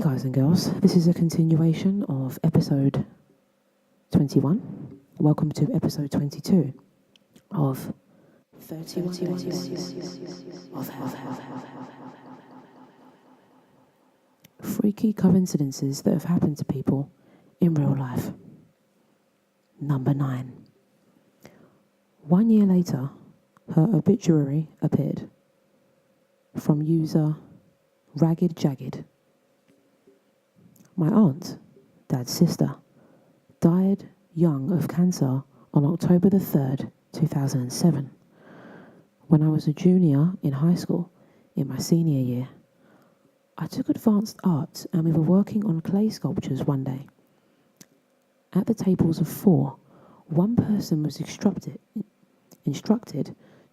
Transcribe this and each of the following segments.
Hey guys and girls, this is a continuation of episode 21. Welcome to episode 22 of 31 Days of Hell. Freaky coincidences that have happened to people in real life. Number 9. 1 year later, her obituary appeared from user Ragged Jagged. My aunt, Dad's sister, died young of cancer on October the 3rd, 2007. When I was a junior in high school, in my senior year, I took advanced art and we were working on clay sculptures one day. At the tables of 4, one person was instructed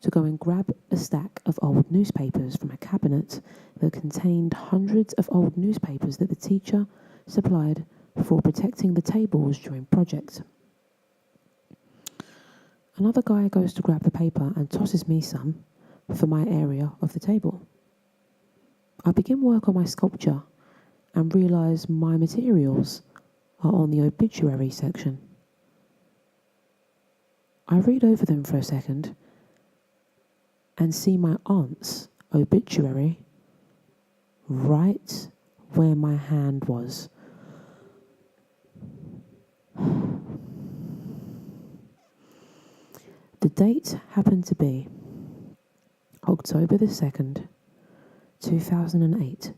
to go and grab a stack of old newspapers from a cabinet that contained hundreds of old newspapers that the teacher supplied for protecting the tables during projects. Another guy goes to grab the paper and tosses me some for my area of the table. I begin work on my sculpture and realise my materials are on the obituary section. I read over them for a second and see my aunt's obituary right where my hand was. The date happened to be October the 2nd, 2008.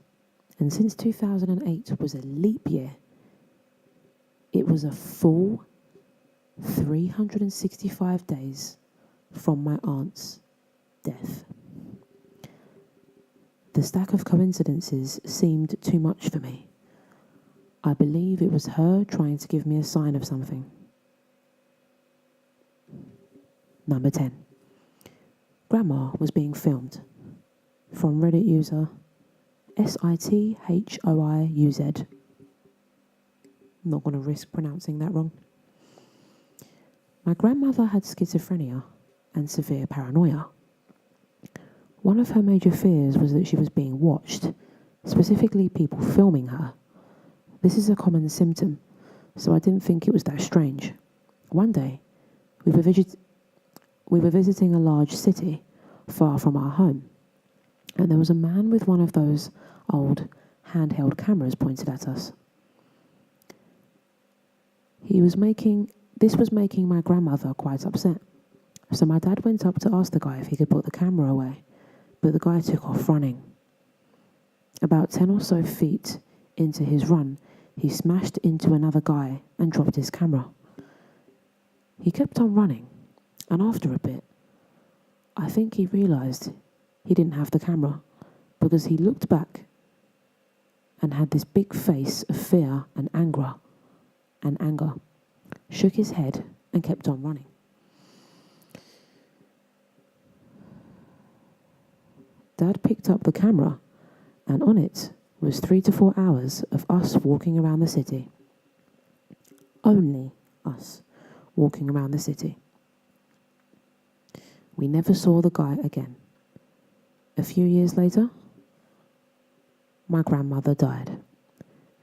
And since 2008 was a leap year, it was a full 365 days from my aunt's death. The stack of coincidences seemed too much for me. I believe it was her trying to give me a sign of something. Number 10. Grandma was being filmed. From Reddit user SITHOIUZ. I'm not going to risk pronouncing that wrong. My grandmother had schizophrenia and severe paranoia. One of her major fears was that she was being watched, specifically people filming her. This is a common symptom, so I didn't think it was that strange. One day, we were visiting a large city far from our home, and there was a man with one of those old handheld cameras pointed at us. This was making my grandmother quite upset. So my dad went up to ask the guy if he could put the camera away, but the guy took off running. About 10 or so feet into his run, he smashed into another guy and dropped his camera. He kept on running, and after a bit, I think he realised he didn't have the camera, because he looked back and had this big face of fear and anger, shook his head and kept on running. Dad picked up the camera, and on it was 3 to 4 hours of us walking around the city. Only us walking around the city. We never saw the guy again. A few years later, my grandmother died.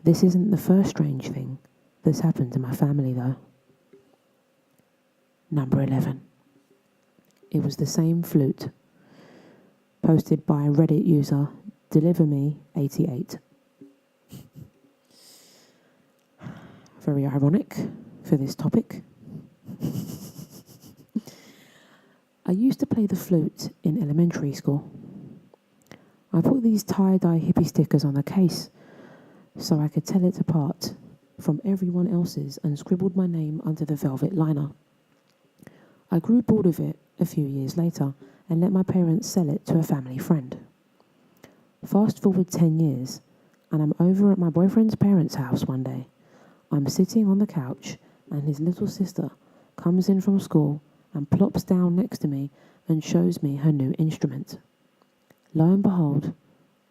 This isn't the first strange thing that's happened to my family, though. Number 11. It was the same flute. Posted by Reddit user DeliverMe88. Very ironic for this topic. I used to play the flute in elementary school. I put these tie-dye hippie stickers on the case so I could tell it apart from everyone else's and scribbled my name under the velvet liner. I grew bored of it a few years later and let my parents sell it to a family friend. Fast forward 10 years, and I'm over at my boyfriend's parents' house one day. I'm sitting on the couch, and his little sister comes in from school and plops down next to me and shows me her new instrument. Lo and behold,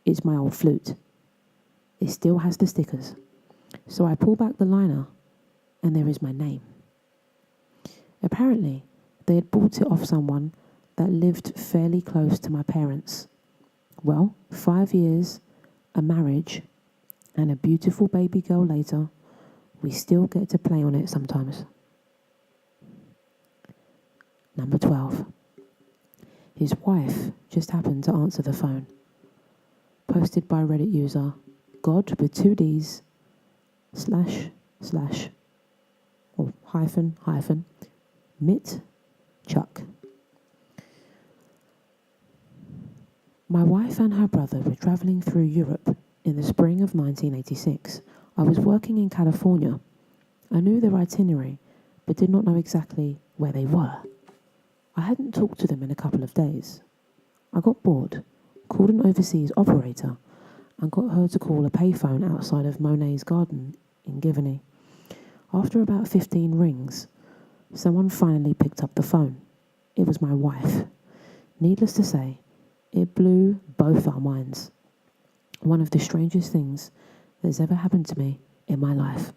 it's my old flute. It still has the stickers. So I pull back the liner, and there is my name. Apparently, they had bought it off someone that lived fairly close to my parents. Well, 5 years, a marriage, And a beautiful baby girl later, we still get to play on it sometimes. Number 12. His wife just happened to answer the phone. Posted by Reddit user God with 2 Ds / or hyphen Mitt Chuck. My wife and her brother were travelling through Europe in the spring of 1986. I was working in California. I knew their itinerary, but did not know exactly where they were. I hadn't talked to them in a couple of days. I got bored, called an overseas operator, and got her to call a payphone outside of Monet's garden in Givney. After about 15 rings, someone finally picked up the phone. It was my wife. Needless to say, it blew both our minds. One of the strangest things that's ever happened to me in my life.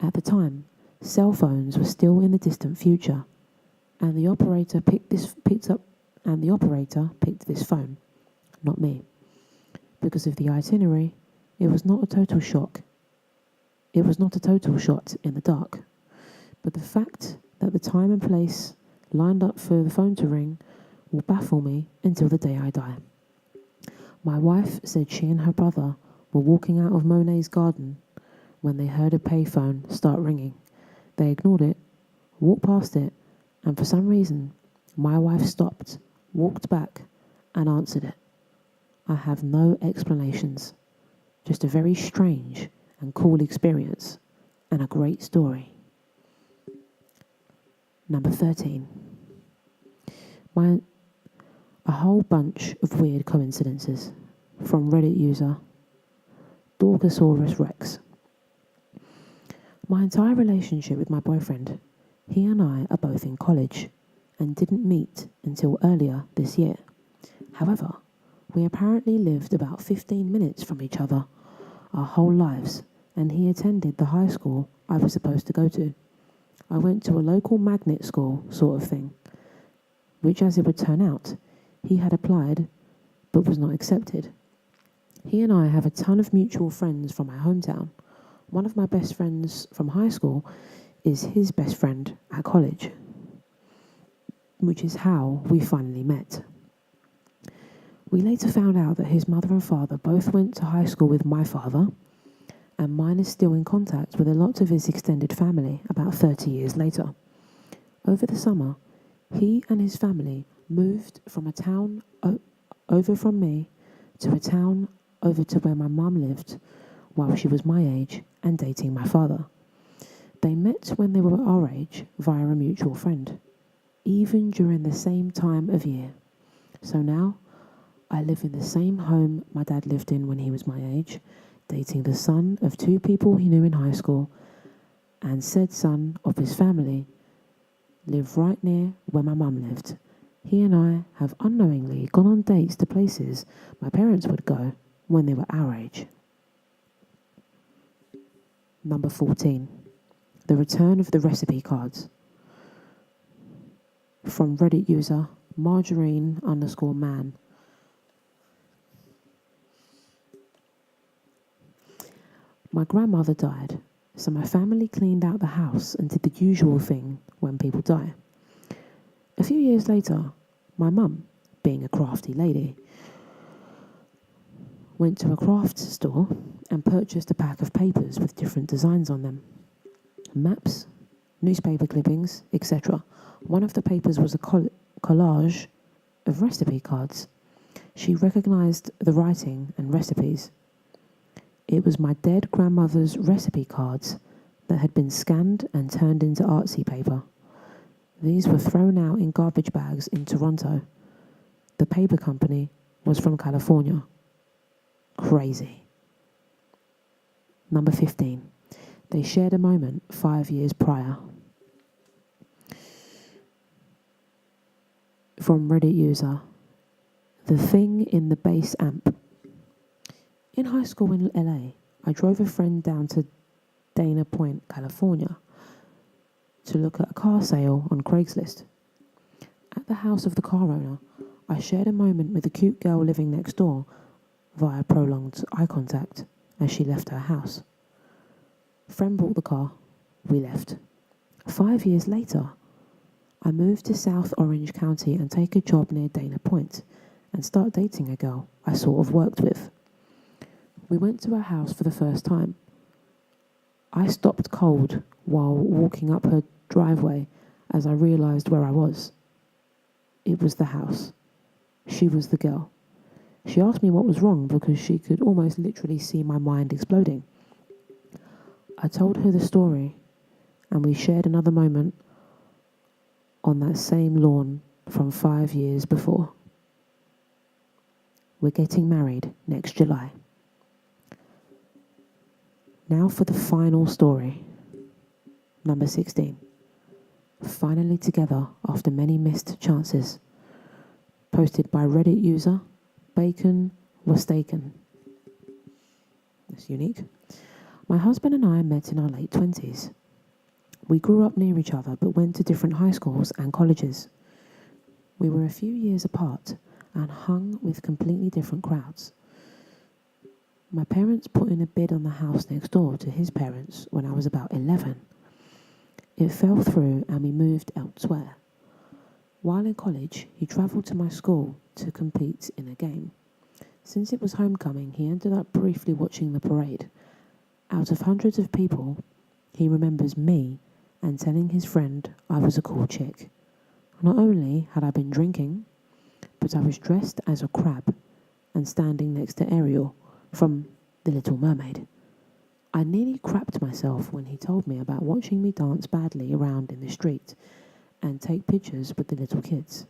At the time, cell phones were still in the distant future, and the operator picked this phone, not me. Because of the itinerary, it was not a total shot in the dark. But the fact that the time and place lined up for the phone to ring will baffle me until the day I die. My wife said she and her brother were walking out of Monet's garden when they heard a payphone start ringing. They ignored it, walked past it, and for some reason, my wife stopped, walked back, and answered it. I have no explanations, just a very strange and cool experience, and a great story. Number 13. A whole bunch of weird coincidences from Reddit user Dorgosaurus Rex. My entire relationship with my boyfriend, he and I are both in college and didn't meet until earlier this year. However, we apparently lived about 15 minutes from each other our whole lives, and he attended the high school I was supposed to go to. I went to a local magnet school sort of thing, which, as it would turn out, he had applied but was not accepted. He and I have a ton of mutual friends from my hometown. One of my best friends from high school is his best friend at college, which is how we finally met. We later found out that his mother and father both went to high school with my father, and mine is still in contact with a lot of his extended family about 30 years later. Over the summer, he and his family moved from a town over from me to a town over to where my mum lived while she was my age and dating my father. They met when they were our age via a mutual friend, even during the same time of year. So now, I live in the same home my dad lived in when he was my age, dating the son of 2 people he knew in high school, and said son of his family live right near where my mum lived. He and I have unknowingly gone on dates to places my parents would go when they were our age. Number 14. The return of the recipe cards. From Reddit user Margarine_man. My grandmother died, so my family cleaned out the house and did the usual thing when people die. A few years later, my mum, being a crafty lady, went to a crafts store and purchased a pack of papers with different designs on them. Maps, newspaper clippings, etc. One of the papers was a collage of recipe cards. She recognized the writing and recipes. It was my dead grandmother's recipe cards that had been scanned and turned into artsy paper. These were thrown out in garbage bags in Toronto. The paper company was from California. Crazy. Number 15. They shared a moment 5 years prior. From Reddit user, the thing in the bass amp. In high school in LA, I drove a friend down to Dana Point, California, to look at a car sale on Craigslist. At the house of the car owner, I shared a moment with a cute girl living next door via prolonged eye contact as she left her house. Friend bought the car. We left. 5 years later, I moved to South Orange County and take a job near Dana Point and start dating a girl I sort of worked with. We went to her house for the first time. I stopped cold while walking up her driveway as I realised where I was. It was the house. She was the girl. She asked me what was wrong because she could almost literally see my mind exploding. I told her the story and we shared another moment on that same lawn from 5 years before. We're getting married next July. Now for the final story. Number 16. Finally together after many missed chances. Posted by Reddit user Bacon Was Taken. That's unique. My husband and I met in our late 20s. We grew up near each other but went to different high schools and colleges. We were a few years apart and hung with completely different crowds. My parents put in a bid on the house next door to his parents when I was about 11. It fell through and we moved elsewhere. While in college, he travelled to my school to compete in a game. Since it was homecoming, he ended up briefly watching the parade. Out of hundreds of people, he remembers me and telling his friend I was a cool chick. Not only had I been drinking, but I was dressed as a crab and standing next to Ariel from The Little Mermaid. I nearly crapped myself when he told me about watching me dance badly around in the street and take pictures with the little kids.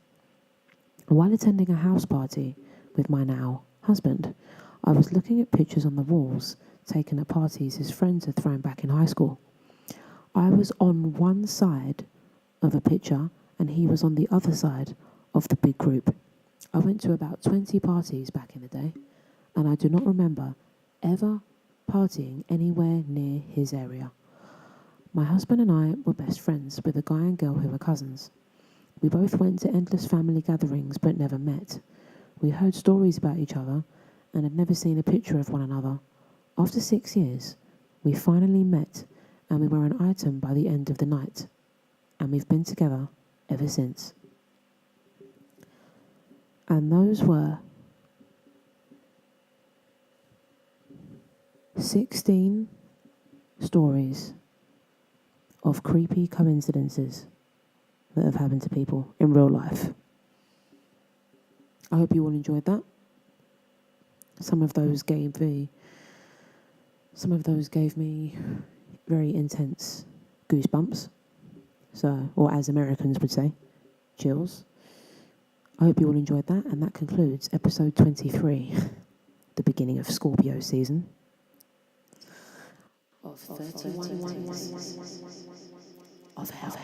While attending a house party with my now husband, I was looking at pictures on the walls taken at parties his friends had thrown back in high school. I was on one side of a picture and he was on the other side of the big group. I went to about 20 parties back in the day, and I do not remember ever partying anywhere near his area. My husband and I were best friends with a guy and girl who were cousins. We both went to endless family gatherings but never met. We heard stories about each other and had never seen a picture of one another. After 6 years, we finally met and we were an item by the end of the night. And we've been together ever since. And those were 16 stories of creepy coincidences that have happened to people in real life. I hope you all enjoyed that. Some of those gave me very intense goosebumps. So, or as Americans would say, chills. I hope you all enjoyed that, and that concludes episode 23, the beginning of Scorpio season. Of 31 days of hell.